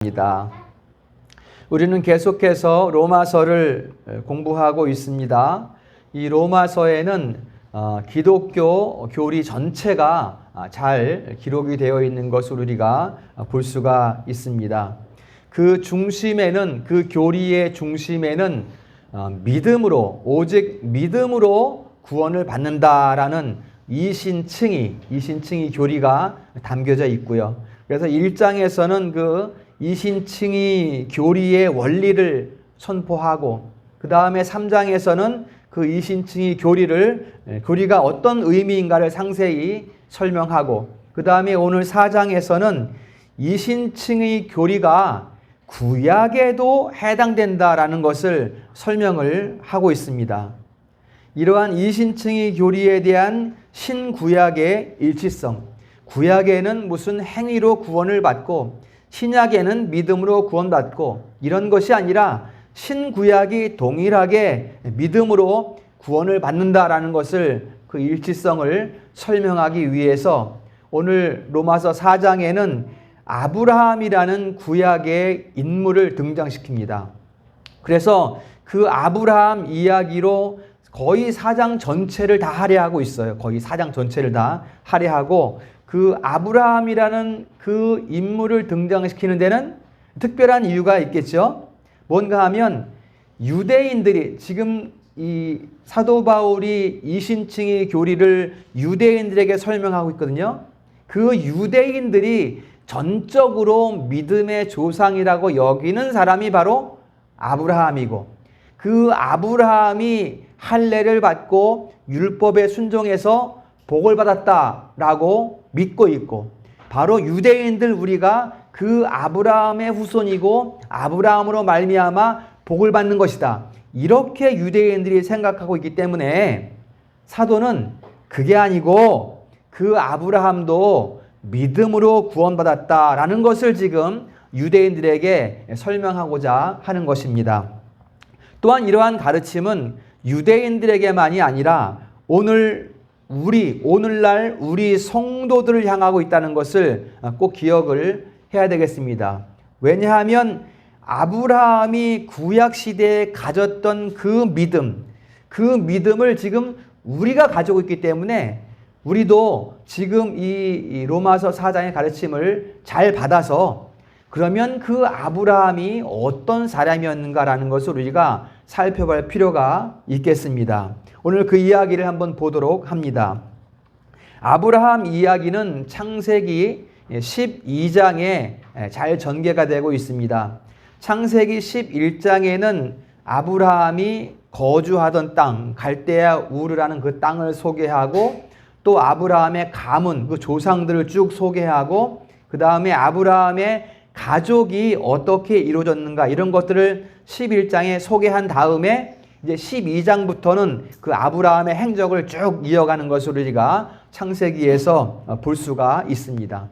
입니다. 우리는 계속해서 로마서를 공부하고 있습니다. 이 로마서에는 기독교 교리 전체가 잘 기록이 되어 있는 것을 우리가 볼 수가 있습니다. 그 중심에는, 그 교리의 중심에는 믿음으로, 오직 믿음으로 구원을 받는다라는 이신칭의 교리가 담겨져 있고요. 그래서 1장에서는 그 이신칭의 교리의 원리를 선포하고, 그 다음에 3장에서는 그 이신칭의 교리가 어떤 의미인가를 상세히 설명하고, 그 다음에 오늘 4장에서는 이신칭의 교리가 구약에도 해당된다라는 것을 설명을 하고 있습니다. 이러한 이신칭의 교리에 대한 신구약의 일치성, 구약에는 무슨 행위로 구원을 받고 신약에는 믿음으로 구원받고, 이런 것이 아니라 신구약이 동일하게 믿음으로 구원을 받는다라는 것을, 그 일치성을 설명하기 위해서 오늘 로마서 4장에는 아브라함이라는 구약의 인물을 등장시킵니다. 그래서 그 아브라함 이야기로 거의 4장 전체를 다 할애하고 있어요. 거의 4장 전체를 다 할애하고, 그 아브라함이라는 그 인물을 등장시키는 데는 특별한 이유가 있겠죠. 뭔가 하면 유대인들이, 지금 이 사도 바울이 이신칭의 교리를 유대인들에게 설명하고 있거든요. 그 유대인들이 전적으로 믿음의 조상이라고 여기는 사람이 바로 아브라함이고, 그 아브라함이 할례를 받고 율법에 순종해서 복을 받았다라고 믿고 있고, 바로 유대인들 우리가 그 아브라함의 후손이고 아브라함으로 말미암아 복을 받는 것이다, 이렇게 유대인들이 생각하고 있기 때문에 사도는 그게 아니고 그 아브라함도 믿음으로 구원받았다라는 것을 지금 유대인들에게 설명하고자 하는 것입니다. 또한 이러한 가르침은 유대인들에게만이 아니라 오늘날 우리 성도들을 향하고 있다는 것을 꼭 기억을 해야 되겠습니다. 왜냐하면 아브라함이 구약시대에 가졌던 그 믿음을 지금 우리가 가지고 있기 때문에 우리도 지금 이 로마서 4장의 가르침을 잘 받아서, 그러면 그 아브라함이 어떤 사람이었는가라는 것을 우리가 살펴볼 필요가 있겠습니다. 오늘 그 이야기를 한번 보도록 합니다. 아브라함 이야기는 창세기 12장에 잘 전개가 되고 있습니다. 창세기 11장에는 아브라함이 거주하던 땅, 갈대아 우르라는 그 땅을 소개하고, 또 아브라함의 가문, 그 조상들을 쭉 소개하고, 그 다음에 아브라함의 가족이 어떻게 이루어졌는가, 이런 것들을 11장에 소개한 다음에 이제 12장부터는 그 아브라함의 행적을 쭉 이어가는 것을 우리가 창세기에서 볼 수가 있습니다.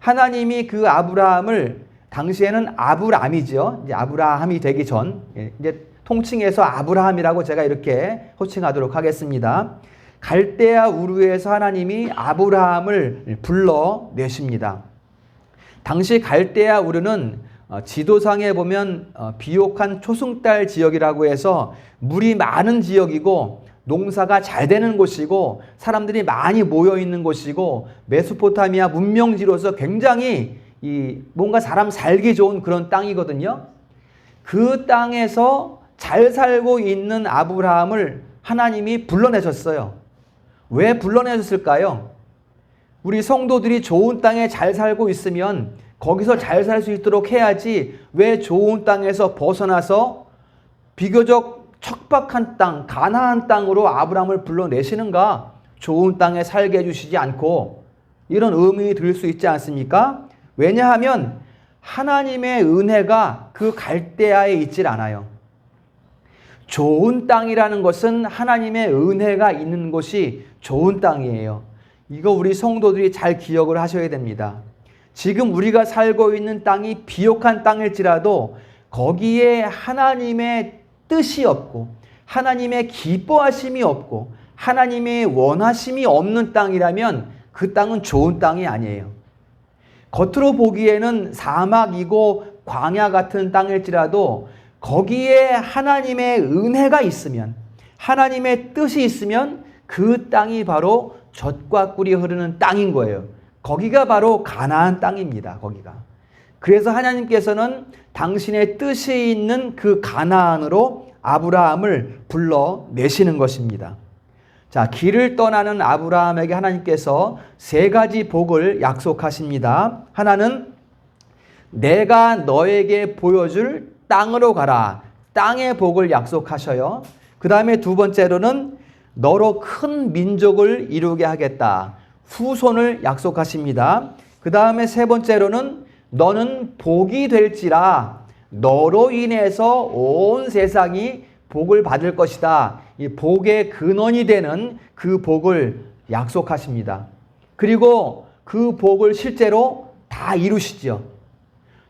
하나님이 그 아브라함을, 당시에는 아브람이죠. 이제 아브라함이 되기 전, 이제 통칭해서 아브라함이라고 제가 이렇게 호칭하도록 하겠습니다. 갈대아 우르에서 하나님이 아브라함을 불러내십니다. 당시 갈대아 우르는 지도상에 보면 비옥한 초승달 지역이라고 해서 물이 많은 지역이고, 농사가 잘 되는 곳이고, 사람들이 많이 모여 있는 곳이고, 메소포타미아 문명지로서 굉장히 뭔가 사람 살기 좋은 그런 땅이거든요. 그 땅에서 잘 살고 있는 아브라함을 하나님이 불러내셨어요. 왜 불러내셨을까요? 우리 성도들이 좋은 땅에 잘 살고 있으면 거기서 잘 살 수 있도록 해야지, 왜 좋은 땅에서 벗어나서 비교적 척박한 땅, 가나안 땅으로 아브라함을 불러내시는가? 좋은 땅에 살게 해주시지 않고, 이런 의문이 들 수 있지 않습니까? 왜냐하면 하나님의 은혜가 그 갈대아에 있질 않아요. 좋은 땅이라는 것은 하나님의 은혜가 있는 곳이 좋은 땅이에요. 이거 우리 성도들이 잘 기억을 하셔야 됩니다. 지금 우리가 살고 있는 땅이 비옥한 땅일지라도 거기에 하나님의 뜻이 없고, 하나님의 기뻐하심이 없고, 하나님의 원하심이 없는 땅이라면 그 땅은 좋은 땅이 아니에요. 겉으로 보기에는 사막이고 광야 같은 땅일지라도 거기에 하나님의 은혜가 있으면, 하나님의 뜻이 있으면 그 땅이 바로 젖과 꿀이 흐르는 땅인 거예요. 거기가 바로 가나안 땅입니다. 거기가. 그래서 하나님께서는 당신의 뜻이 있는 그 가나안으로 아브라함을 불러내시는 것입니다. 자, 길을 떠나는 아브라함에게 하나님께서 세 가지 복을 약속하십니다. 하나는 내가 너에게 보여줄 땅으로 가라. 땅의 복을 약속하셔요. 그 다음에 두 번째로는 너로 큰 민족을 이루게 하겠다. 후손을 약속하십니다. 그 다음에 세 번째로는 너는 복이 될지라 너로 인해서 온 세상이 복을 받을 것이다. 이 복의 근원이 되는 그 복을 약속하십니다. 그리고 그 복을 실제로 다 이루시죠.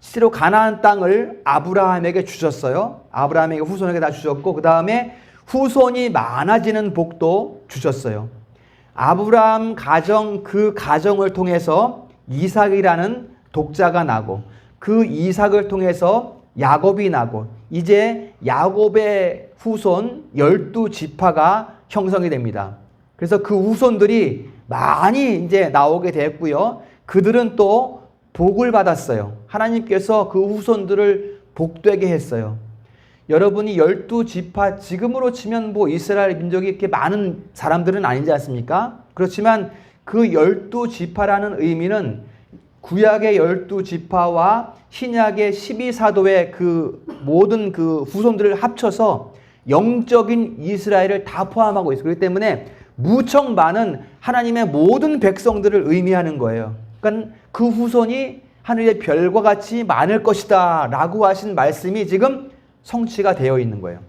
실제로 가나안 땅을 아브라함에게 주셨어요. 아브라함에게 후손에게 다 주셨고 그 다음에 후손이 많아지는 복도 주셨어요. 아브라함 가정, 그 가정을 통해서 이삭이라는 독자가 나고 그 이삭을 통해서 야곱이 나고 이제 야곱의 후손 12지파가 형성이 됩니다. 그래서 그 후손들이 많이 이제 나오게 됐고요. 그들은 또 복을 받았어요. 하나님께서 그 후손들을 복되게 했어요. 여러분이 12지파, 지금으로 치면 뭐 이스라엘 민족이 이렇게 많은 사람들은 아니지 않습니까? 그렇지만 그 12지파라는 의미는 구약의 12지파와 신약의 12사도의 그 모든 그 후손들을 합쳐서 영적인 이스라엘을 다 포함하고 있어요. 그렇기 때문에 무척 많은 하나님의 모든 백성들을 의미하는 거예요. 그러니까 그 후손이 하늘의 별과 같이 많을 것이다 라고 하신 말씀이 지금 성취가 되어 있는 거예요.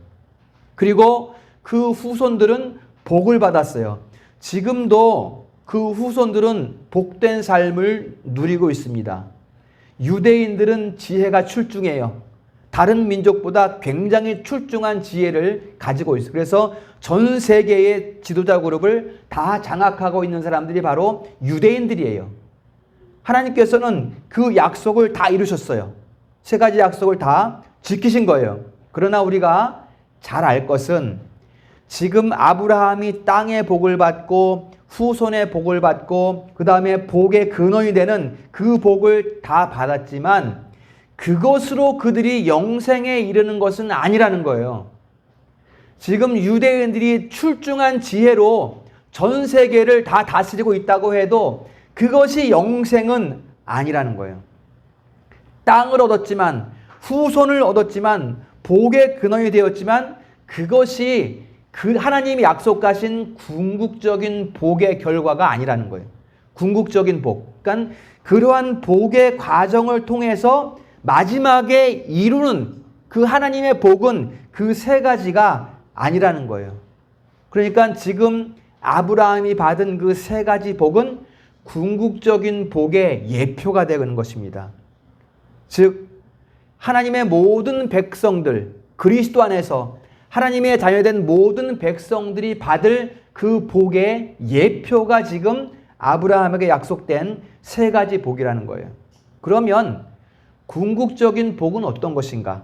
그리고 그 후손들은 복을 받았어요. 지금도 그 후손들은 복된 삶을 누리고 있습니다. 유대인들은 지혜가 출중해요. 다른 민족보다 굉장히 출중한 지혜를 가지고 있어요. 그래서 전 세계의 지도자 그룹을 다 장악하고 있는 사람들이 바로 유대인들이에요. 하나님께서는 그 약속을 다 이루셨어요. 세 가지 약속을 다 지키신 거예요. 그러나 우리가 잘 알 것은 지금 아브라함이 땅의 복을 받고 후손의 복을 받고 그 다음에 복의 근원이 되는 그 복을 다 받았지만 그것으로 그들이 영생에 이르는 것은 아니라는 거예요. 지금 유대인들이 출중한 지혜로 전 세계를 다 다스리고 있다고 해도 그것이 영생은 아니라는 거예요. 땅을 얻었지만 후손을 얻었지만 복의 근원이 되었지만 그것이 그 하나님이 약속하신 궁극적인 복의 결과가 아니라는 거예요. 궁극적인 복. 그러니까 그러한 복의 과정을 통해서 마지막에 이루는 그 하나님의 복은 그 세 가지가 아니라는 거예요. 그러니까 지금 아브라함이 받은 그 세 가지 복은 궁극적인 복의 예표가 되는 것입니다. 즉 하나님의 모든 백성들, 그리스도 안에서 하나님의 자녀된 모든 백성들이 받을 그 복의 예표가 지금 아브라함에게 약속된 세 가지 복이라는 거예요. 그러면 궁극적인 복은 어떤 것인가?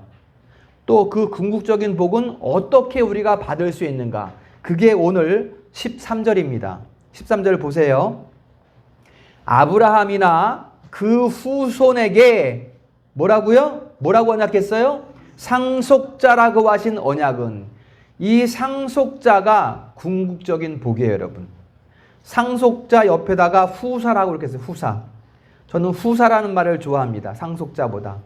또 그 궁극적인 복은 어떻게 우리가 받을 수 있는가? 그게 오늘 13절입니다. 13절 보세요. 아브라함이나 그 후손에게 뭐라고요? 뭐라고 언약했어요? 상속자라고 하신 언약은 이 상속자가 궁극적인 복이에요, 여러분. 상속자 옆에다가 후사라고 이렇게 했어요. 후사. 저는 후사라는 말을 좋아합니다. 상속자보다.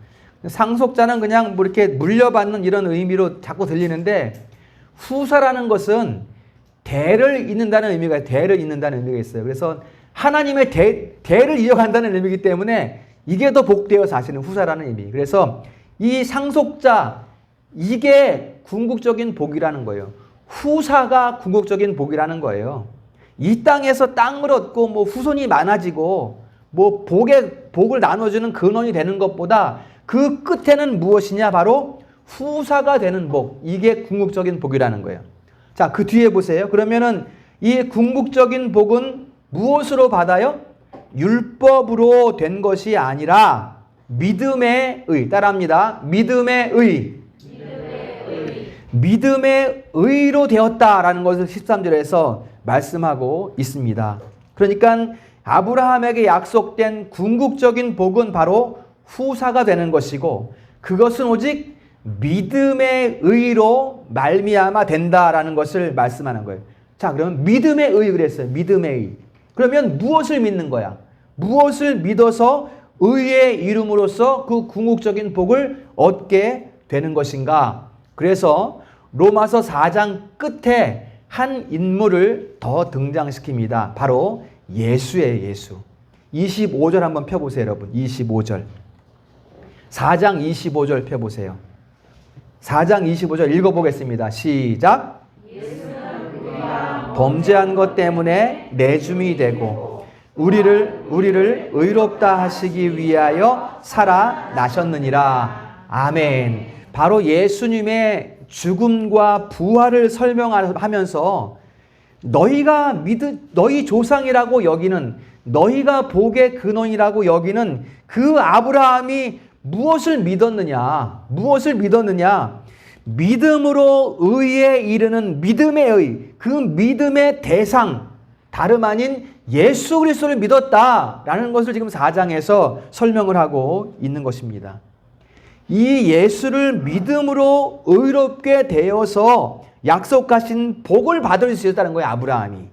상속자는 그냥 뭐 이렇게 물려받는 이런 의미로 자꾸 들리는데 후사라는 것은 대를 잇는다는 의미가 있어요. 대를 잇는다는 의미가 있어요. 그래서 하나님의 대를 이어간다는 의미이기 때문에 이게 더 복되어 사실은 후사라는 의미. 그래서 이 상속자, 이게 궁극적인 복이라는 거예요. 후사가 궁극적인 복이라는 거예요. 이 땅에서 땅을 얻고 뭐 후손이 많아지고 뭐 복을 나눠주는 근원이 되는 것보다 그 끝에는 무엇이냐? 바로 후사가 되는 복. 이게 궁극적인 복이라는 거예요. 자, 그 뒤에 보세요. 그러면은 이 궁극적인 복은 무엇으로 받아요? 율법으로 된 것이 아니라 믿음의 의. 따라합니다. 믿음의 의. 믿음의 의로 되었다라는 것을 13절에서 말씀하고 있습니다. 그러니까 아브라함에게 약속된 궁극적인 복은 바로 후사가 되는 것이고, 그것은 오직 믿음의 의로 말미암아 된다라는 것을 말씀하는 거예요. 자, 그러면 믿음의 의 그랬어요. 믿음의 의. 그러면 무엇을 믿는 거야? 무엇을 믿어서 의의 이름으로써 그 궁극적인 복을 얻게 되는 것인가? 그래서 로마서 4장 끝에 한 인물을 더 등장시킵니다. 바로 예수예요, 예수. 25절 한번 펴보세요, 여러분. 25절. 4장 25절 펴보세요. 4장 25절 읽어보겠습니다. 시작. 범죄한 것 때문에 내줌이 되고 우리를 의롭다 하시기 위하여 살아나셨느니라. 아멘. 바로 예수님의 죽음과 부활을 설명하면서 너희 조상이라고 여기는, 너희가 복의 근원이라고 여기는 그 아브라함이 무엇을 믿었느냐? 무엇을 믿었느냐? 믿음으로 의에 이르는 믿음의 의, 그 믿음의 대상, 다름 아닌 예수 그리스도를 믿었다라는 것을 지금 4장에서 설명을 하고 있는 것입니다. 이 예수를 믿음으로 의롭게 되어서 약속하신 복을 받을 수 있었다는 거예요, 아브라함이.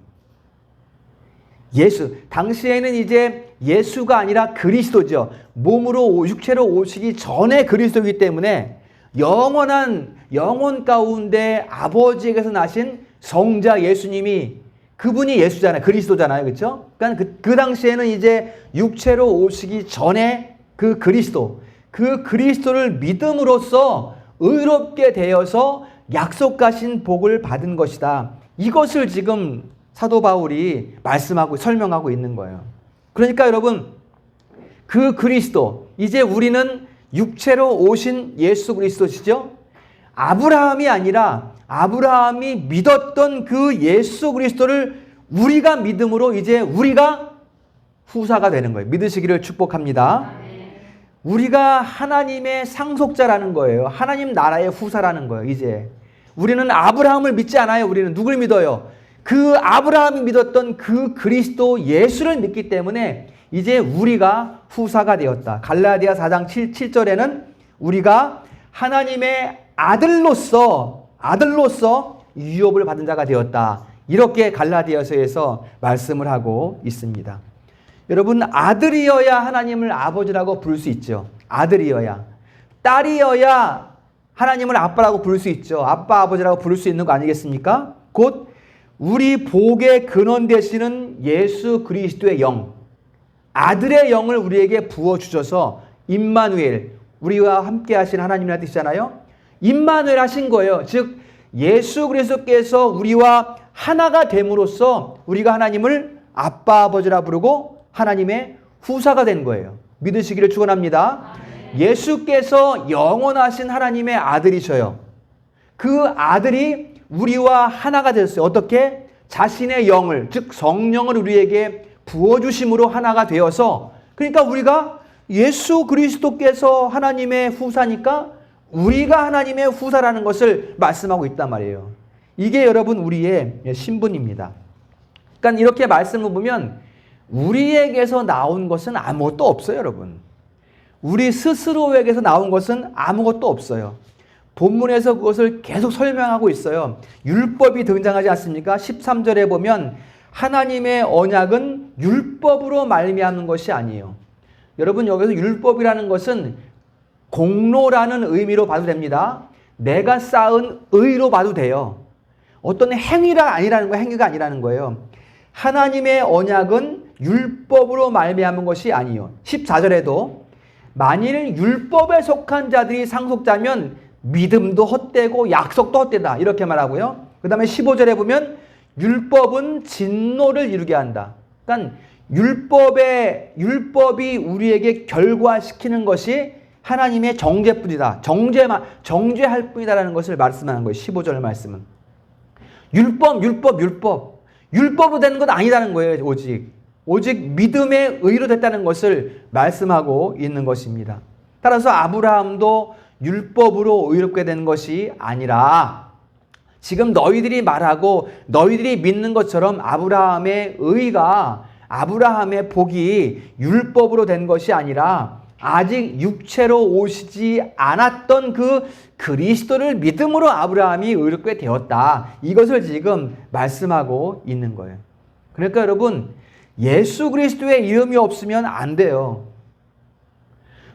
예수, 당시에는 이제 예수가 아니라 그리스도죠. 몸으로, 육체로 오시기 전에 그리스도이기 때문에 영원 가운데 아버지에게서 나신 성자 예수님이, 그분이 예수잖아요. 그리스도잖아요. 그렇죠? 그러니까 그 당시에는 이제 육체로 오시기 전에 그 그리스도를 믿음으로써 의롭게 되어서 약속하신 복을 받은 것이다. 이것을 지금 사도 바울이 말씀하고 설명하고 있는 거예요. 그러니까 여러분, 그 그리스도, 이제 우리는 육체로 오신 예수 그리스도시죠? 아브라함이 아니라 아브라함이 믿었던 그 예수 그리스도를 우리가 믿음으로 이제 우리가 후사가 되는 거예요. 믿으시기를 축복합니다. 우리가 하나님의 상속자라는 거예요. 하나님 나라의 후사라는 거예요. 이제 우리는 아브라함을 믿지 않아요. 우리는 누굴 믿어요? 그 아브라함이 믿었던 그 그리스도 예수를 믿기 때문에 이제 우리가 후사가 되었다. 갈라디아 4장 7절에는 우리가 하나님의 아들로서 유업을 받은 자가 되었다. 이렇게 갈라디아서에서 말씀을 하고 있습니다. 여러분, 아들이어야 하나님을 아버지라고 부를 수 있죠. 아들이어야. 딸이어야 하나님을 아빠라고 부를 수 있죠. 아빠, 아버지라고 부를 수 있는 거 아니겠습니까? 곧 우리 복의 근원 되시는 예수 그리스도의 영, 아들의 영을 우리에게 부어주셔서 임마누엘, 우리와 함께 하신 하나님이라는 뜻이잖아요. 임마누엘 하신 거예요. 즉 예수 그리스도께서 우리와 하나가 됨으로써 우리가 하나님을 아빠, 아버지라 부르고 하나님의 후사가 된 거예요. 믿으시기를 축원합니다. 예수께서 영원하신 하나님의 아들이셔요. 그 아들이 우리와 하나가 되었어요. 어떻게? 자신의 영을, 즉 성령을 우리에게 부어주심으로 하나가 되어서, 그러니까 우리가 예수 그리스도께서 하나님의 후사니까 우리가 하나님의 후사라는 것을 말씀하고 있단 말이에요. 이게 여러분 우리의 신분입니다. 그러니까 이렇게 말씀을 보면 우리에게서 나온 것은 아무것도 없어요, 여러분. 우리 스스로에게서 나온 것은 아무것도 없어요. 본문에서 그것을 계속 설명하고 있어요. 율법이 등장하지 않습니까? 13절에 보면 하나님의 언약은 율법으로 말미암는 것이 아니에요. 여러분, 여기서 율법이라는 것은 공로라는 의미로 봐도 됩니다. 내가 쌓은 의로 봐도 돼요. 어떤 행위가 아니라는 거예요. 하나님의 언약은 율법으로 말미암은 것이 아니에요. 14절에도 만일 율법에 속한 자들이 상속자면 믿음도 헛되고 약속도 헛되다, 이렇게 말하고요. 그 다음에 15절에 보면 율법은 진노를 이루게 한다. 그러니까 율법이 우리에게 결과시키는 것이 하나님의 정죄뿐이다. 정죄할 뿐이다라는 것을 말씀하는 거예요. 15절 말씀은. 율법으로 되는 건 아니다는 거예요. 오직 믿음의 의로 됐다는 것을 말씀하고 있는 것입니다. 따라서 아브라함도 율법으로 의롭게 된 것이 아니라 지금 너희들이 말하고 너희들이 믿는 것처럼 아브라함의 의가, 아브라함의 복이 율법으로 된 것이 아니라 아직 육체로 오시지 않았던 그 그리스도를 믿음으로 아브라함이 의롭게 되었다. 이것을 지금 말씀하고 있는 거예요. 그러니까 여러분, 예수 그리스도의 이름이 없으면 안 돼요.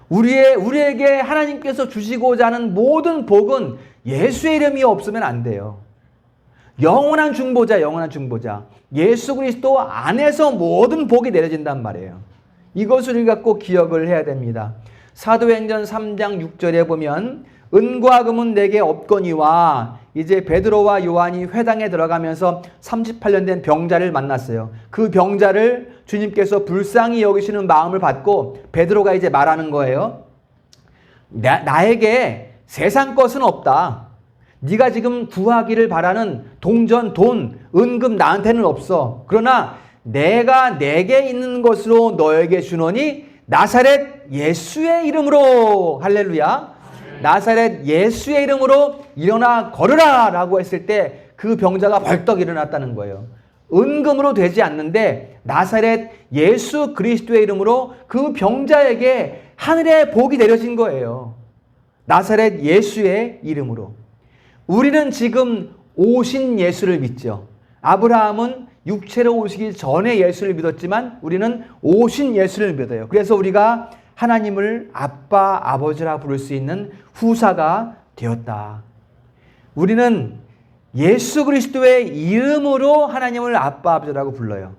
우리에게 하나님께서 주시고자 하는 모든 복은 예수의 이름이 없으면 안 돼요. 영원한 중보자, 영원한 중보자. 예수 그리스도 안에서 모든 복이 내려진단 말이에요. 이것을 우리가 꼭 기억을 해야 됩니다. 사도행전 3장 6절에 보면 은과 금은 내게 없거니와, 이제 베드로와 요한이 회당에 들어가면서 38년 된 병자를 만났어요. 그 병자를 주님께서 불쌍히 여기시는 마음을 받고 베드로가 이제 말하는 거예요. 나에게 세상 것은 없다. 네가 지금 구하기를 바라는 동전, 돈, 은금 나한테는 없어. 그러나 내가 내게 있는 것으로 너에게 주노니 나사렛 예수의 이름으로, 할렐루야, 나사렛 예수의 이름으로 일어나 걸으라 라고 했을 때 그 병자가 벌떡 일어났다는 거예요. 은금으로 되지 않는데 나사렛 예수 그리스도의 이름으로 그 병자에게 하늘의 복이 내려진 거예요. 나사렛 예수의 이름으로. 우리는 지금 오신 예수를 믿죠. 아브라함은 육체로 오시기 전에 예수를 믿었지만 우리는 오신 예수를 믿어요. 그래서 우리가 하나님을 아빠, 아버지라 부를 수 있는 후사가 되었다. 우리는 예수 그리스도의 이름으로 하나님을 아빠, 아버지라고 불러요.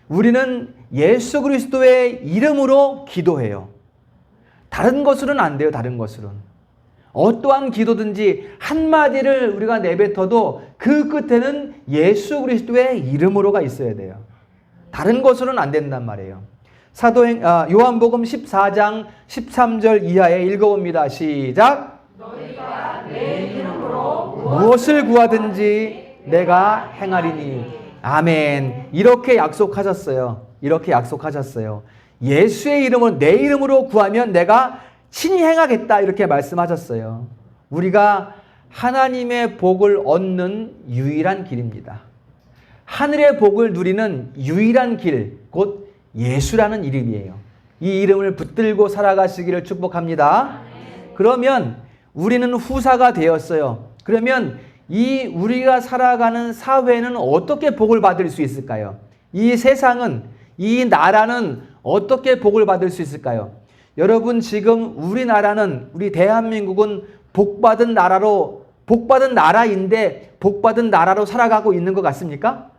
우리는 예수 그리스도의 이름으로 기도해요. 다른 것으로는 안 돼요. 다른 것으로는. 어떠한 기도든지 한마디를 우리가 내뱉어도 그 끝에는 예수 그리스도의 이름으로가 있어야 돼요. 다른 것으로는 안 된단 말이에요. 요한복음 14장 13절 이하에 읽어봅니다. 시작. 너희가 내 이름으로 무엇을 구하든지 내가 행하리니. 아멘. 이렇게 약속하셨어요. 이렇게 약속하셨어요. 예수의 이름으로, 내 이름으로 구하면 내가 친히 행하겠다, 이렇게 말씀하셨어요. 우리가 하나님의 복을 얻는 유일한 길입니다. 하늘의 복을 누리는 유일한 길, 곧 예수라는 이름이에요. 이 이름을 붙들고 살아가시기를 축복합니다. 그러면 우리는 후사가 되었어요. 그러면 이 우리가 살아가는 사회는 어떻게 복을 받을 수 있을까요? 이 세상은, 이 나라는 어떻게 복을 받을 수 있을까요? 여러분, 지금 우리나라는, 우리 대한민국은 복받은 나라인데 복받은 나라로 살아가고 있는 것 같습니까?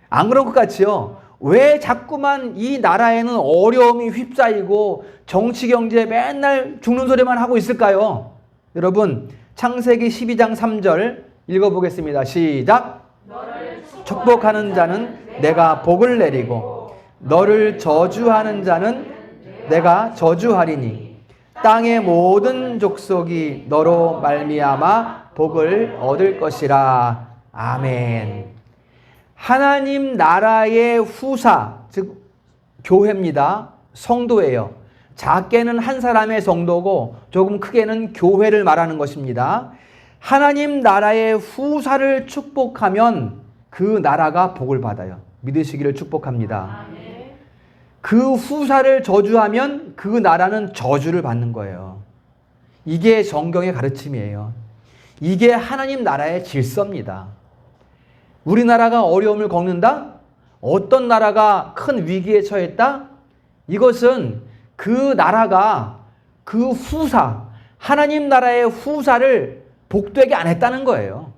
안 그런 것 같지요? 왜 자꾸만 이 나라에는 어려움이 휩싸이고 정치 경제 맨날 죽는 소리만 하고 있을까요? 여러분, 창세기 12장 3절 읽어보겠습니다. 시작. 축복하는 자는 내가 복을 내리고 너를 저주하는 자는 내가 저주하리니 땅의 모든 족속이 너로 말미암아 복을 얻을 것이라. 아멘. 하나님 나라의 후사, 즉 교회입니다. 성도예요. 작게는 한 사람의 성도고 조금 크게는 교회를 말하는 것입니다. 하나님 나라의 후사를 축복하면 그 나라가 복을 받아요. 믿으시기를 축복합니다. 그 후사를 저주하면 그 나라는 저주를 받는 거예요. 이게 성경의 가르침이에요. 이게 하나님 나라의 질서입니다. 우리나라가 어려움을 겪는다? 어떤 나라가 큰 위기에 처했다? 이것은 그 나라가 그 후사, 하나님 나라의 후사를 복되게 안 했다는 거예요.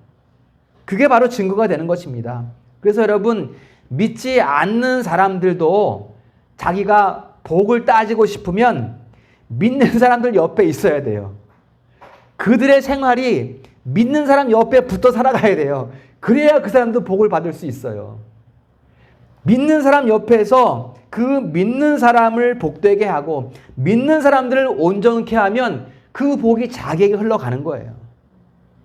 그게 바로 증거가 되는 것입니다. 그래서 여러분, 믿지 않는 사람들도 자기가 복을 따지고 싶으면 믿는 사람들 옆에 있어야 돼요. 그들의 생활이 믿는 사람 옆에 붙어 살아가야 돼요. 그래야 그 사람도 복을 받을 수 있어요. 믿는 사람 옆에서 그 믿는 사람을 복되게 하고 믿는 사람들을 온전케 하면 그 복이 자기에게 흘러가는 거예요.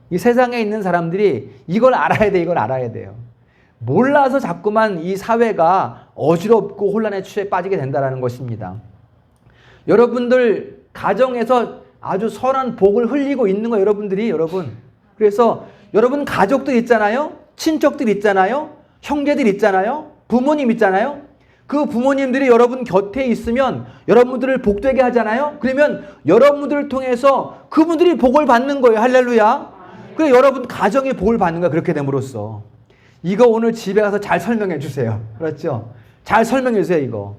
이 세상에 있는 사람들이 이걸 알아야 돼, 이걸 알아야 돼요. 몰라서 자꾸만 이 사회가 어지럽고 혼란에 빠지게 된다는 것입니다. 여러분들 가정에서 아주 선한 복을 흘리고 있는 거예요, 여러분들이. 여러분. 그래서 여러분 가족들 있잖아요. 친척들 있잖아요. 형제들 있잖아요. 부모님 있잖아요. 그 부모님들이 여러분 곁에 있으면 여러분들을 복되게 하잖아요. 그러면 여러분들을 통해서 그분들이 복을 받는 거예요. 할렐루야. 그래 여러분 가정이 복을 받는 거야. 그렇게 됨으로써. 이거 오늘 집에 가서 잘 설명해 주세요. 그렇죠? 잘 설명해 주세요. 이거.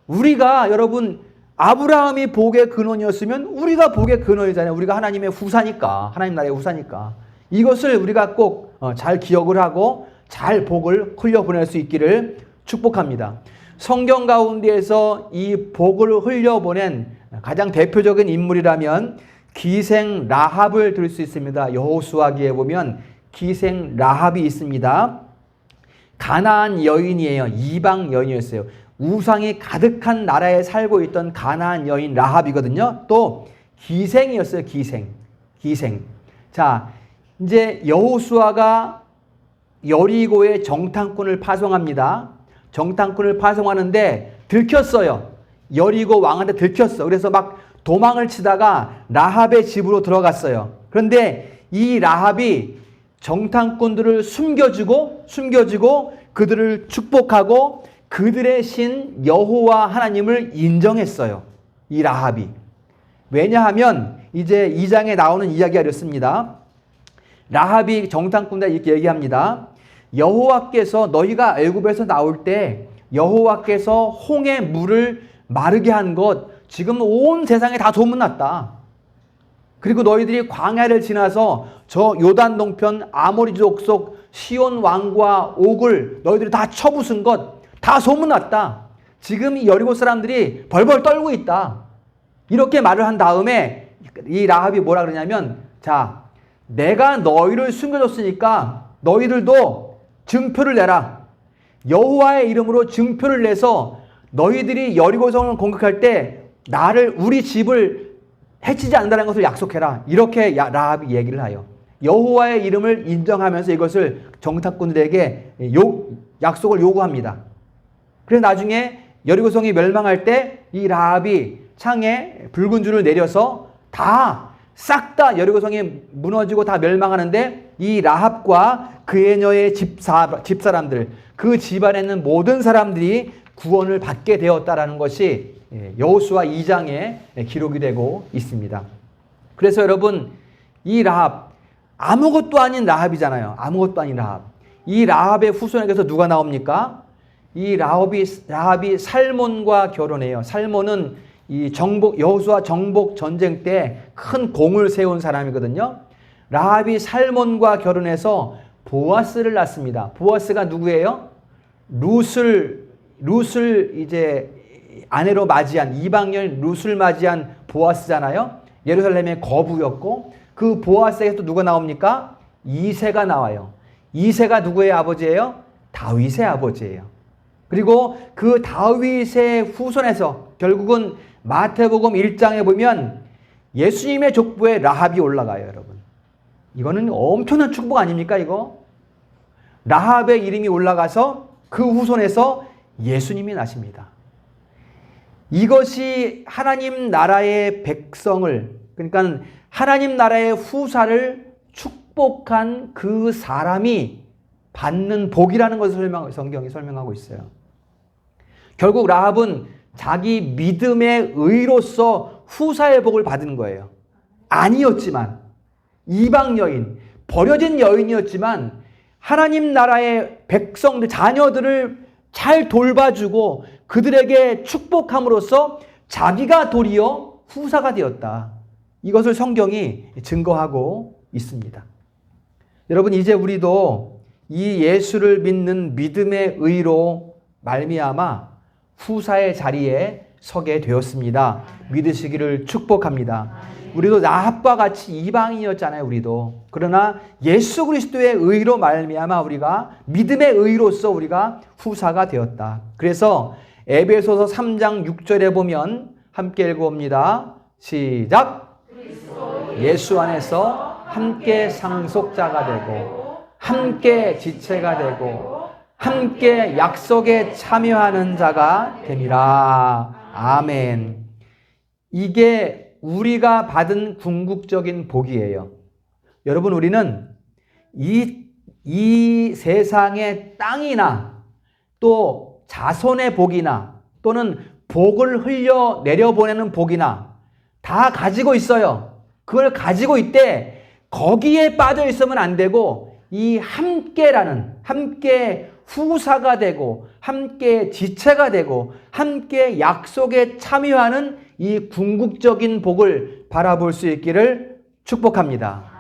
우리가 여러분 아브라함이 복의 근원이었으면 우리가 복의 근원이잖아요. 우리가 하나님의 후사니까. 하나님 나라의 후사니까. 이것을 우리가 꼭 잘 기억을 하고 잘 복을 흘려보낼 수 있기를 축복합니다. 성경 가운데에서 이 복을 흘려보낸 가장 대표적인 인물이라면 기생 라합을 들 수 있습니다. 여호수아기에 보면 기생 라합이 있습니다. 가나안 여인이에요. 이방 여인이었어요. 우상이 가득한 나라에 살고 있던 가나안 여인 라합이거든요. 또 기생이었어요. 기생. 자, 이제 여호수아가 여리고에 정탐꾼을 파송합니다. 정탐꾼을 파송하는데 들켰어요. 여리고 왕한테 들켰어. 그래서 막 도망을 치다가 라합의 집으로 들어갔어요. 그런데 이 라합이 정탐꾼들을 숨겨주고 그들을 축복하고 그들의 신 여호와 하나님을 인정했어요. 이 라합이. 왜냐하면 이제 2장에 나오는 이야기가 이렇습니다. 라합이 정탐꾼들에게 이렇게 얘기합니다. 여호와께서 너희가 애굽에서 나올 때 여호와께서 홍해 물을 마르게 한 것 지금 온 세상에 다 소문났다. 그리고 너희들이 광야를 지나서 저 요단 동편 아모리 족속 시온 왕과 옥을 너희들이 다 쳐부순 것 다 소문났다. 지금 이 여리고 사람들이 벌벌 떨고 있다. 이렇게 말을 한 다음에 이 라합이 뭐라 그러냐면 자, 내가 너희를 숨겨줬으니까 너희들도 증표를 내라. 여호와의 이름으로 증표를 내서 너희들이 여리고성을 공격할 때 우리 집을 해치지 않는다는 것을 약속해라. 이렇게 라합이 얘기를 해요. 여호와의 이름을 인정하면서 이것을 정탐꾼들에게 약속을 요구합니다. 그래서 나중에 여리고성이 멸망할 때 이 라합이 창에 붉은 줄을 내려서 싹 다 여리고성이 무너지고 다 멸망하는데 이 라합과 그녀의 집사람들, 그 집안에 있는 모든 사람들이 구원을 받게 되었다라는 것이 여호수아 2장에 기록이 되고 있습니다. 그래서 여러분 이 라합 아무것도 아닌 라합이잖아요. 아무것도 아닌 라합. 이 라합의 후손에게서 누가 나옵니까? 이 라합이 살몬과 결혼해요. 살몬은 이 여호수아 정복 전쟁 때 큰 공을 세운 사람이거든요. 라합이 살몬과 결혼해서 보아스를 낳습니다. 보아스가 누구예요? 룻을 이제 아내로 맞이한 이방인 룻을 맞이한 보아스잖아요. 예루살렘의 거부였고 그 보아스에서 또 누가 나옵니까? 이새가 나와요. 이새가 누구의 아버지예요? 다윗의 아버지예요. 그리고 그 다윗의 후손에서 결국은 마태복음 1장에 보면 예수님의 족보에 라합이 올라가요, 여러분. 이거는 엄청난 축복 아닙니까, 이거? 라합의 이름이 올라가서 그 후손에서 예수님이 나십니다. 이것이 하나님 나라의 백성을, 그러니까 하나님 나라의 후사를 축복한 그 사람이 받는 복이라는 것을 성경이 설명하고 있어요. 결국 라합은 자기 믿음의 의로서 후사의 복을 받은 거예요. 아니었지만 이방 여인, 버려진 여인이었지만 하나님 나라의 백성들, 자녀들을 잘 돌봐주고 그들에게 축복함으로써 자기가 도리어 후사가 되었다. 이것을 성경이 증거하고 있습니다. 여러분 이제 우리도 이 예수를 믿는 믿음의 의로 말미암아 후사의 자리에 서게 되었습니다. 믿으시기를 축복합니다. 우리도 라합과 같이 이방인이었잖아요. 우리도. 그러나 예수 그리스도의 의로 말미암아 우리가 믿음의 의로서 우리가 후사가 되었다. 그래서 에베소서 3장 6절에 보면 함께 읽어봅니다. 시작. 예수 안에서 함께 상속자가 되고 함께 지체가 되고 함께 약속에 참여하는 자가 됨이라. 아멘. 이게 우리가 받은 궁극적인 복이에요. 여러분, 우리는 이 세상의 땅이나 또 자손의 복이나 또는 복을 흘려 내려보내는 복이나 다 가지고 있어요. 그걸 가지고 있대 거기에 빠져 있으면 안 되고 이 함께라는, 함께 후사가 되고 함께 지체가 되고 함께 약속에 참여하는 이 궁극적인 복을 바라볼 수 있기를 축복합니다.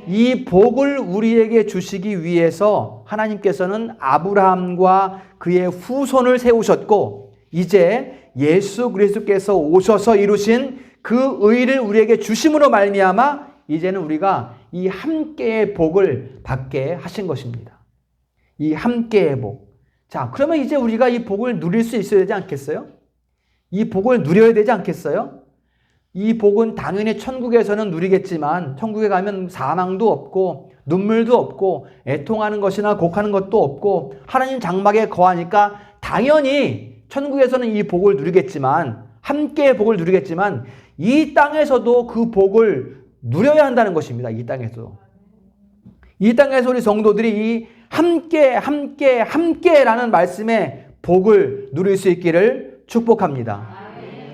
이 복을 우리에게 주시기 위해서 하나님께서는 아브라함과 그의 후손을 세우셨고 이제 예수 그리스도께서 오셔서 이루신 그 의를 우리에게 주심으로 말미암아 이제는 우리가 이 함께의 복을 받게 하신 것입니다. 이 함께의 복. 자, 그러면 이제 우리가 이 복을 누릴 수 있어야 되지 않겠어요? 이 복을 누려야 되지 않겠어요? 이 복은 당연히 천국에서는 누리겠지만 천국에 가면 사망도 없고 눈물도 없고 애통하는 것이나 곡하는 것도 없고 하나님 장막에 거하니까 당연히 천국에서는 이 복을 누리겠지만 함께의 복을 누리겠지만 이 땅에서도 그 복을 누려야 한다는 것입니다. 이 땅에서. 이 땅에서 우리 성도들이 이 함께라는 말씀의 복을 누릴 수 있기를 축복합니다.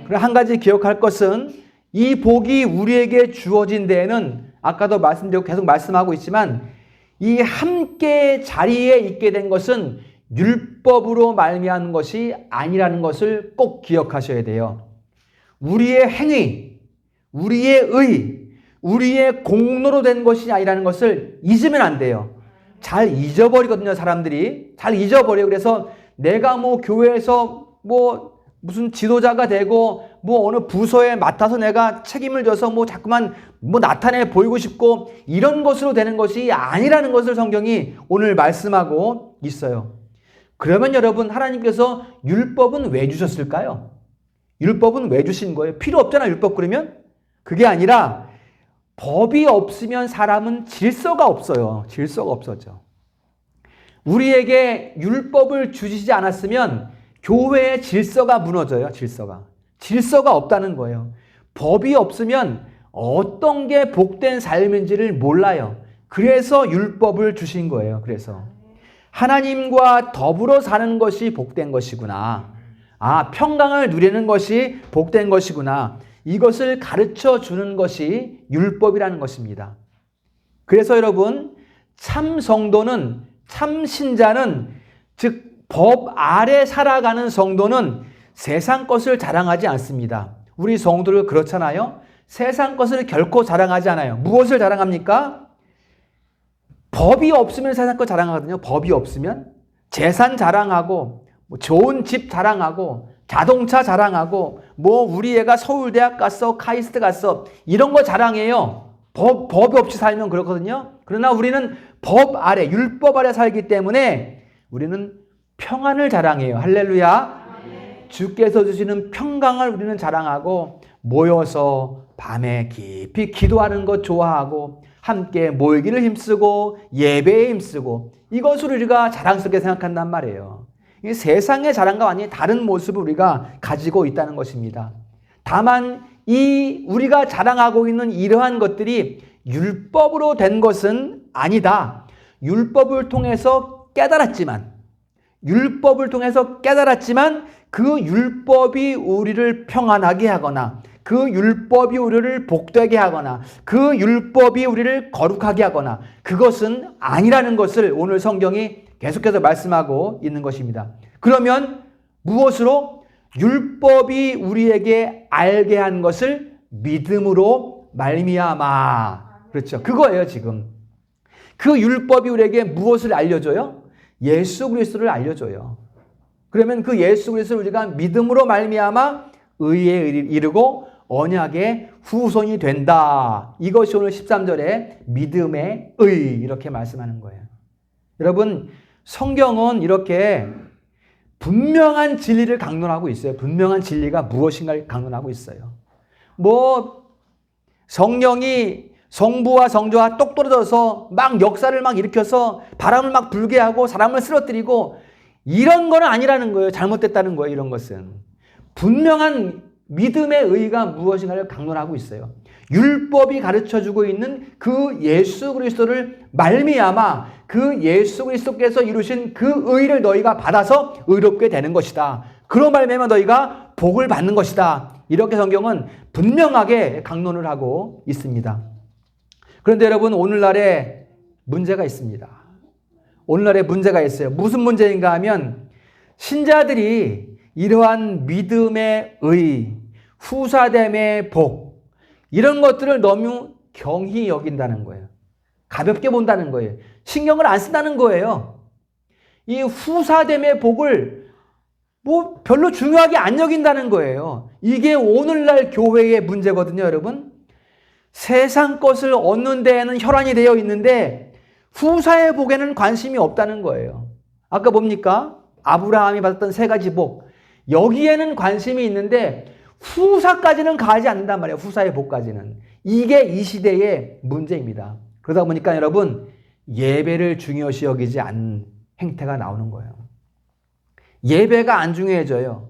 그리고 한 가지 기억할 것은 이 복이 우리에게 주어진 데에는 아까도 말씀드리고 계속 말씀하고 있지만 이 함께 자리에 있게 된 것은 율법으로 말미암은 것이 아니라는 것을 꼭 기억하셔야 돼요. 우리의 행위, 우리의 의, 우리의 공로로 된 것이 아니라는 것을 잊으면 안 돼요. 잘 잊어버리거든요, 사람들이. 잘 잊어버려요. 그래서 내가 뭐 교회에서 뭐 무슨 지도자가 되고 뭐 어느 부서에 맡아서 내가 책임을 져서 뭐 자꾸만 뭐 나타내 보이고 싶고 이런 것으로 되는 것이 아니라는 것을 성경이 오늘 말씀하고 있어요. 그러면 여러분, 하나님께서 율법은 왜 주셨을까요? 율법은 왜 주신 거예요? 필요 없잖아, 율법 그러면? 그게 아니라 법이 없으면 사람은 질서가 없어요. 질서가 없어져. 우리에게 율법을 주시지 않았으면 교회의 질서가 무너져요. 질서가 없다는 거예요. 법이 없으면 어떤 게 복된 삶인지를 몰라요. 그래서 율법을 주신 거예요. 그래서 하나님과 더불어 사는 것이 복된 것이구나. 아, 평강을 누리는 것이 복된 것이구나. 이것을 가르쳐 주는 것이 율법이라는 것입니다. 그래서 여러분, 참 성도는, 참 신자는, 즉 법 아래 살아가는 성도는 세상 것을 자랑하지 않습니다. 우리 성도들 그렇잖아요. 세상 것을 결코 자랑하지 않아요. 무엇을 자랑합니까? 법이 없으면 세상 것 자랑하거든요. 법이 없으면 재산 자랑하고 뭐 좋은 집 자랑하고 자동차 자랑하고 뭐 우리 애가 서울대학 갔어, 카이스트 갔어, 이런 거 자랑해요. 법이 없이 살면 그렇거든요. 그러나 우리는 법 아래, 율법 아래 살기 때문에 우리는 평안을 자랑해요. 할렐루야. 주께서 주시는 평강을 우리는 자랑하고 모여서 밤에 깊이 기도하는 것 좋아하고 함께 모이기를 힘쓰고 예배에 힘쓰고 이것을 우리가 자랑스럽게 생각한단 말이에요. 이 세상의 자랑과 아닌 다른 모습을 우리가 가지고 있다는 것입니다. 다만 이 우리가 자랑하고 있는 이러한 것들이 율법으로 된 것은 아니다. 율법을 통해서 깨달았지만 그 율법이 우리를 평안하게 하거나 그 율법이 우리를 복되게 하거나 그 율법이 우리를 거룩하게 하거나 그것은 아니라는 것을 오늘 성경이 계속해서 말씀하고 있는 것입니다. 그러면 무엇으로? 율법이 우리에게 알게 한 것을 믿음으로 말미암아. 그렇죠. 그거예요, 지금. 그 율법이 우리에게 무엇을 알려줘요? 예수 그리스도를 알려줘요. 그러면 그 예수 그리스도를 우리가 믿음으로 말미암아 의에 이르고 언약의 후손이 된다. 이것이 오늘 13절에 믿음의 의 이렇게 말씀하는 거예요. 여러분, 성경은 이렇게 분명한 진리를 강론하고 있어요. 분명한 진리가 무엇인가를 강론하고 있어요. 뭐 성령이 성부와 성자와 똑 떨어져서 막 역사를 막 일으켜서 바람을 막 불게 하고 사람을 쓰러뜨리고 이런 거는 아니라는 거예요. 잘못됐다는 거예요. 이런 것은 분명한 믿음의 의가 무엇인가를 강론하고 있어요. 율법이 가르쳐주고 있는 그 예수 그리스도를 말미암아 그 예수 그리스도께서 이루신 그 의를 너희가 받아서 의롭게 되는 것이다. 그로 말미암아 너희가 복을 받는 것이다. 이렇게 성경은 분명하게 강론을 하고 있습니다. 그런데 여러분, 오늘날에 문제가 있습니다. 오늘날에 문제가 있어요. 무슨 문제인가 하면 신자들이 이러한 믿음의 의, 후사됨의 복, 이런 것들을 너무 경히 여긴다는 거예요. 가볍게 본다는 거예요. 신경을 안 쓴다는 거예요. 이 후사됨의 복을 별로 중요하게 안 여긴다는 거예요. 이게 오늘날 교회의 문제거든요, 여러분. 세상 것을 얻는 데에는 혈안이 되어 있는데 후사의 복에는 관심이 없다는 거예요. 아까 뭡니까? 아브라함이 받았던 세 가지 복. 여기에는 관심이 있는데 후사까지는 가지 않는단 말이에요. 후사의 복까지는. 이게 이 시대의 문제입니다. 그러다 보니까 여러분, 예배를 중요시 여기지 않는 행태가 나오는 거예요. 예배가 안 중요해져요.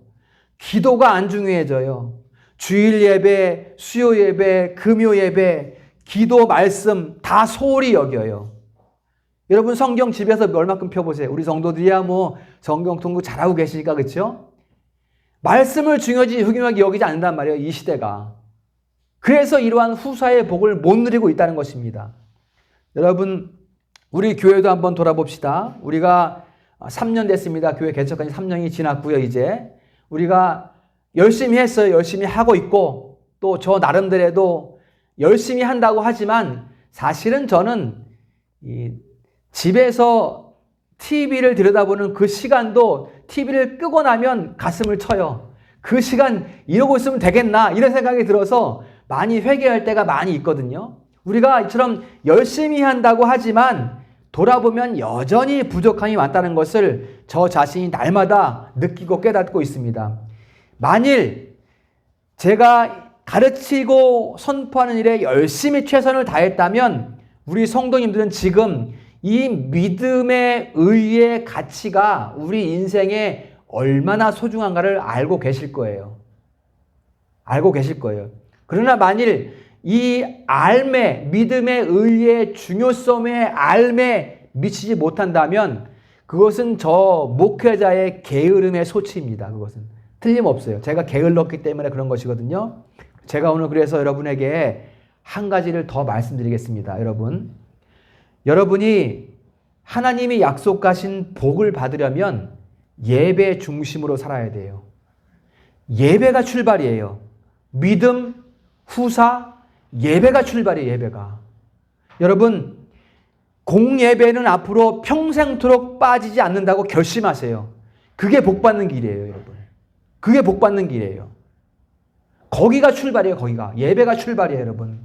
기도가 안 중요해져요. 주일 예배, 수요 예배, 금요 예배, 기도, 말씀 다 소홀히 여겨요. 여러분, 성경 집에서 얼마큼 펴보세요. 우리 성도들이야 성경 통독 잘하고 계시니까, 그렇죠? 말씀을 중요하게 여기지 않는단 말이에요, 이 시대가. 그래서 이러한 후사의 복을 못 누리고 있다는 것입니다. 여러분, 우리 교회도 한번 돌아봅시다. 우리가 3년 됐습니다. 교회 개척한 지 3년이 지났고요. 이제 우리가 열심히 했어요. 열심히 하고 있고 또 저 나름대로도 열심히 한다고 하지만 사실은 저는 집에서 TV를 들여다보는 그 시간도 TV를 끄고 나면 가슴을 쳐요. 그 시간 이러고 있으면 되겠나 이런 생각이 들어서 많이 회개할 때가 많이 있거든요. 우리가 이처럼 열심히 한다고 하지만 돌아보면 여전히 부족함이 많다는 것을 저 자신이 날마다 느끼고 깨닫고 있습니다. 만일 제가 가르치고 선포하는 일에 열심히 최선을 다했다면 우리 성도님들은 지금 이 믿음의 의의 가치가 우리 인생에 얼마나 소중한가를 알고 계실 거예요. 알고 계실 거예요. 그러나 만일 이 알매, 믿음의 의의 중요성의 알매 미치지 못한다면 그것은 저 목회자의 게으름의 소치입니다. 그것은 틀림없어요. 제가 게을렀기 때문에 그런 것이거든요. 제가 오늘 그래서 여러분에게 한 가지를 더 말씀드리겠습니다. 여러분이 하나님이 약속하신 복을 받으려면 예배 중심으로 살아야 돼요. 예배가 출발이에요. 믿음, 후사, 예배가 출발이에요. 예배가. 여러분, 공예배는 앞으로 평생토록 빠지지 않는다고 결심하세요. 그게 복받는 길이에요. 여러분. 그게 복받는 길이에요. 거기가 출발이에요. 거기가. 예배가 출발이에요. 여러분.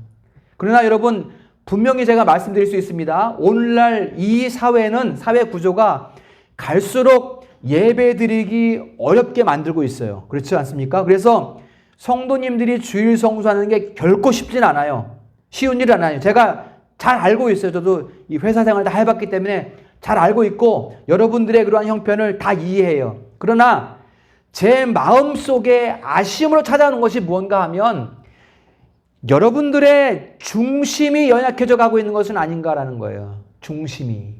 그러나 여러분, 분명히 제가 말씀드릴 수 있습니다. 오늘날 이 사회는, 사회 구조가 갈수록 예배 드리기 어렵게 만들고 있어요. 그렇지 않습니까? 그래서 성도님들이 주일 성수하는 게 결코 쉽진 않아요. 쉬운 일은 아니에요. 제가 잘 알고 있어요. 저도 이 회사 생활 다 해봤기 때문에 잘 알고 있고 여러분들의 그러한 형편을 다 이해해요. 그러나 제 마음속에 아쉬움으로 찾아오는 것이 무언가 하면 여러분들의 중심이 연약해져 가고 있는 것은 아닌가라는 거예요. 중심이.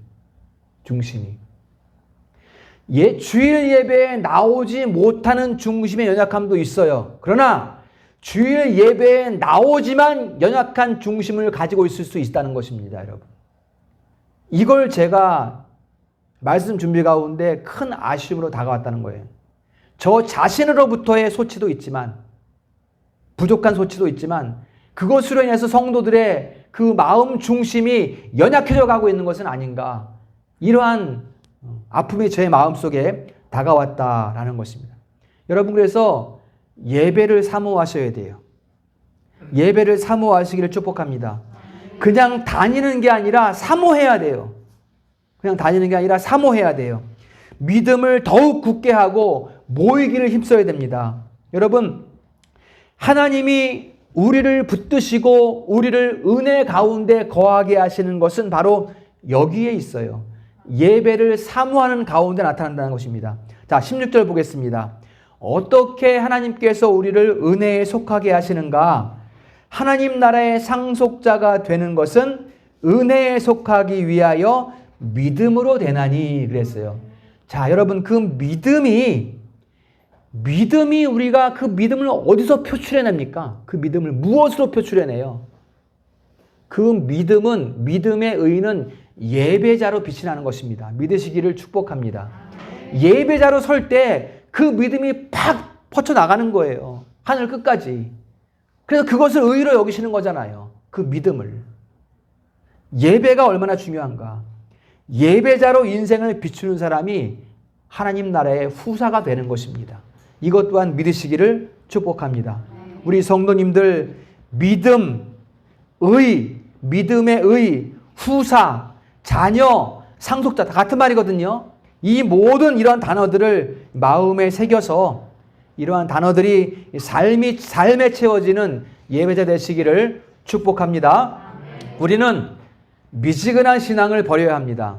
주일 예배에 나오지 못하는 중심의 연약함도 있어요. 그러나 주일 예배에 나오지만 연약한 중심을 가지고 있을 수 있다는 것입니다, 여러분. 이걸 제가 말씀 준비 가운데 큰 아쉬움으로 다가왔다는 거예요. 저 자신으로부터의 소치도 있지만, 부족한 소치도 있지만, 그것으로 인해서 성도들의 그 마음 중심이 연약해져 가고 있는 것은 아닌가. 이러한 아픔이 제 마음속에 다가왔다라는 것입니다. 여러분, 그래서 예배를 사모하셔야 돼요. 예배를 사모하시기를 축복합니다. 그냥 다니는 게 아니라 사모해야 돼요. 그냥 다니는 게 아니라 사모해야 돼요. 믿음을 더욱 굳게 하고 모이기를 힘써야 됩니다. 여러분, 하나님이 우리를 붙드시고 우리를 은혜 가운데 거하게 하시는 것은 바로 여기에 있어요. 예배를 사모하는 가운데 나타난다는 것입니다. 자, 16절 보겠습니다. 어떻게 하나님께서 우리를 은혜에 속하게 하시는가? 하나님 나라의 상속자가 되는 것은 은혜에 속하기 위하여 믿음으로 되나니 그랬어요. 자, 여러분 그 믿음이 우리가 그 믿음을 어디서 표출해냅니까? 그 믿음을 무엇으로 표출해내요? 그 믿음은, 믿음의 의는 예배자로 빛이 나는 것입니다. 믿으시기를 축복합니다. 예배자로 설 때 그 믿음이 팍 퍼쳐나가는 거예요. 하늘 끝까지. 그래서 그것을 의로 여기시는 거잖아요. 그 믿음을. 예배가 얼마나 중요한가. 예배자로 인생을 비추는 사람이 하나님 나라의 후사가 되는 것입니다. 이것 또한 믿으시기를 축복합니다. 우리 성도님들 믿음, 믿음의 의, 후사, 자녀, 상속자 다 같은 말이거든요. 이 모든 이러한 단어들을 마음에 새겨서 이러한 단어들이 삶에 채워지는 예배자 되시기를 축복합니다. 우리는 미지근한 신앙을 버려야 합니다.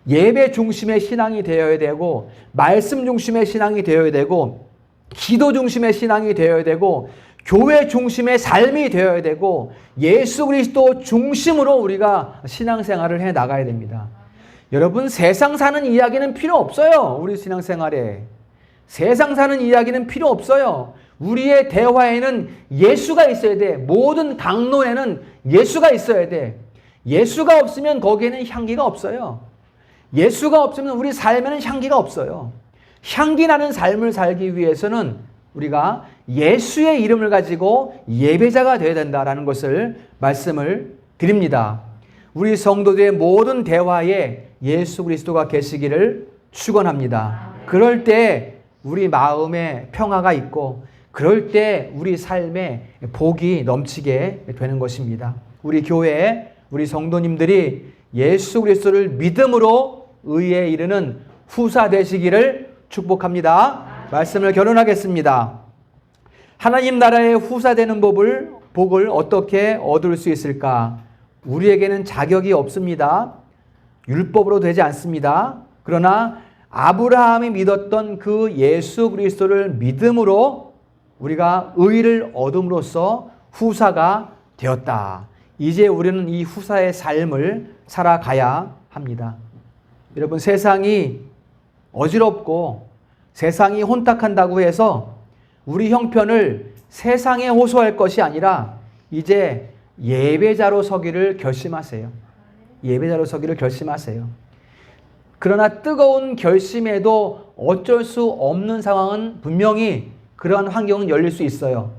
예배 중심의 신앙이 되어야 되고, 말씀 중심의 신앙이 되어야 되고, 기도 중심의 신앙이 되어야 되고, 교회 중심의 삶이 되어야 되고, 예수 그리스도 중심으로 우리가 신앙생활을 해 나가야 됩니다. 여러분, 세상 사는 이야기는 필요 없어요. 우리 신앙생활에. 세상 사는 이야기는 필요 없어요. 우리의 대화에는 예수가 있어야 돼. 모든 강론에는 예수가 있어야 돼. 예수가 없으면 거기에는 향기가 없어요. 예수가 없으면 우리 삶에는 향기가 없어요. 향기 나는 삶을 살기 위해서는 우리가 예수의 이름을 가지고 예배자가 되어야 된다라는 것을 말씀을 드립니다. 우리 성도들의 모든 대화에 예수 그리스도가 계시기를 축원합니다. 그럴 때 우리 마음에 평화가 있고, 그럴 때 우리 삶에 복이 넘치게 되는 것입니다. 우리 교회, 우리 성도님들이 예수 그리스도를 믿음으로 의에 이르는 후사 되시기를 축복합니다. 말씀을 결론하겠습니다. 하나님 나라의 후사 되는 복을 어떻게 얻을 수 있을까? 우리에게는 자격이 없습니다. 율법으로 되지 않습니다. 그러나 아브라함이 믿었던 그 예수 그리스도를 믿음으로 우리가 의를 얻음으로써 후사가 되었다. 이제 우리는 이 후사의 삶을 살아가야 합니다. 여러분, 세상이 어지럽고 세상이 혼탁한다고 해서 우리 형편을 세상에 호소할 것이 아니라 이제 예배자로 서기를 결심하세요. 예배자로 서기를 결심하세요. 그러나 뜨거운 결심에도 어쩔 수 없는 상황은 분명히 그러한 환경은 열릴 수 있어요.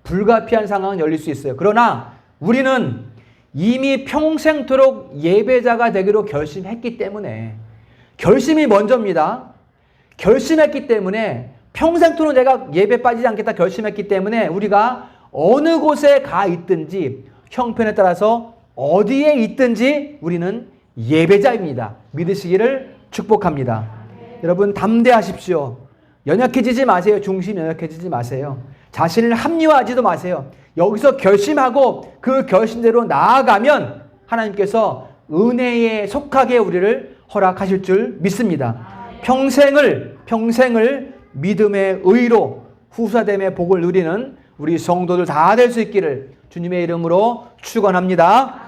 불가피한 상황은 열릴 수 있어요. 그러나 우리는 이미 평생토록 예배자가 되기로 결심했기 때문에, 결심이 먼저입니다. 결심했기 때문에 평생토록 내가 예배 빠지지 않겠다 결심했기 때문에 우리가 어느 곳에 가 있든지, 형편에 따라서 어디에 있든지 우리는 예배자입니다. 믿으시기를 축복합니다. 여러분, 담대하십시오. 연약해지지 마세요. 중심 연약해지지 마세요. 자신을 합리화하지도 마세요. 여기서 결심하고 그 결심대로 나아가면 하나님께서 은혜에 속하게 우리를 허락하실 줄 믿습니다. 평생을 믿음의 의로 후사됨의 복을 누리는 우리 성도들 다 될 수 있기를 주님의 이름으로 축원합니다.